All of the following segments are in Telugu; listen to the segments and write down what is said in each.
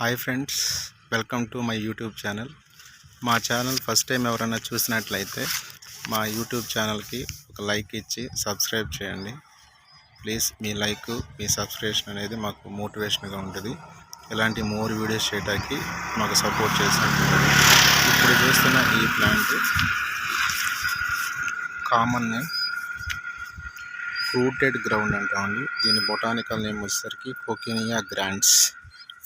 Hi friends, welcome to my YouTube channel. మా ఛానల్ ఫస్ట్ టైం ఎవరైనా చూసినట్లయితే మా యూట్యూబ్ ఛానల్కి ఒక లైక్ ఇచ్చి సబ్స్క్రైబ్ చేయండి. Please me like, me subscription అనేది మాకు మోటివేషన్గా ఉంటుంది. ఇలాంటి మోర్ వీడియోస్ చేయడానికి మాకు సపోర్ట్ చేసినట్టు. ఇప్పుడు చూస్తున్న ఈ ప్లాంట్ కామన్ నేమ్ ఫ్రూటెడ్ గ్రౌండ్ అంటామండి. దీని బొటానికల్ నేమ్ వచ్చేసరికి కోకినియా గ్రాండ్స్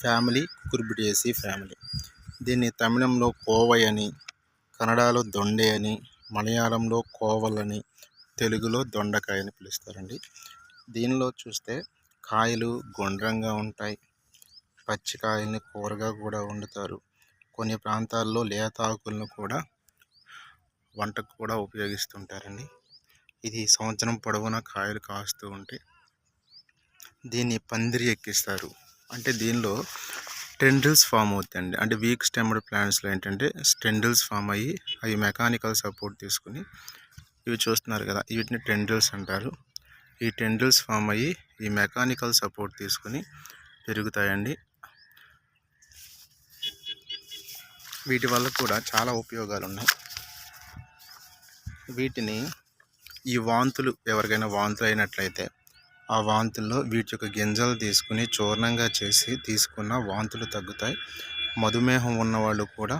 ఫ్యామిలీ, కుకుర్బిటేసి ఫ్యామిలీ. దీన్ని తమిళంలో కోవై అని, కన్నడలో దొండే అని, మలయాళంలో కోవల్ అని, తెలుగులో దొండకాయ అని పిలుస్తారండి. దీనిలో చూస్తే కాయలు గుండ్రంగా ఉంటాయి. పచ్చికాయల్ని కూరగా కూడా వండుతారు. కొన్ని ప్రాంతాల్లో లేత ఆకులను కూడా వంటకు కూడా ఉపయోగిస్తుంటారండి. ఇది సంవత్సరం పొడవునా కాయలు కాస్తూ ఉంటే దీన్ని పందిరి ఎక్కిస్తారు. అంటే దీనిలో టెండ్రిల్స్ ఫామ్ అవుతాయండి. అంటే వీక్ స్టెమ్డ్ ప్లాంట్స్లో ఏంటంటే టెండ్రిల్స్ ఫామ్ అయ్యి అవి మెకానికల్ సపోర్ట్ తీసుకుని, ఇవి చూస్తున్నారు కదా, వీటిని టెండ్రిల్స్ అంటారు. ఈ టెండ్రిల్స్ ఫామ్ అయ్యి ఈ మెకానికల్ సపోర్ట్ తీసుకుని పెరుగుతాయండి. వీటి వల్ల కూడా చాలా ఉపయోగాలు ఉన్నాయి. వీటిని ఈ వాంతులు, ఎవరికైనా వాంతులు అయినట్లయితే ఆ వాంతుల్లో వీటి యొక్క గింజలు తీసుకుని చూర్ణంగా చేసి తీసుకున్న వాంతులు తగ్గుతాయి. మధుమేహం ఉన్నవాళ్ళు కూడా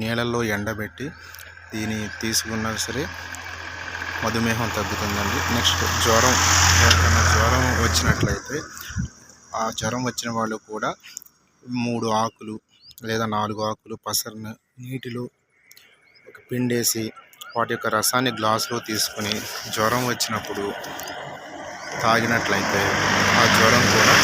నీళ్ళల్లో ఎండబెట్టి దీన్ని తీసుకున్నా సరే మధుమేహం తగ్గుతుందండి. నెక్స్ట్ జ్వరం, ఎవరికైనా జ్వరం వచ్చినట్లయితే ఆ జ్వరం వచ్చిన వాళ్ళు కూడా 3 ఆకులు లేదా 4 ఆకులు పసరును నీటిలో పిండేసి వాటి యొక్క రసాన్ని గ్లాసులో తీసుకుని జ్వరం వచ్చినప్పుడు తాగినట్లయితే ఆ జ్వరం కూడా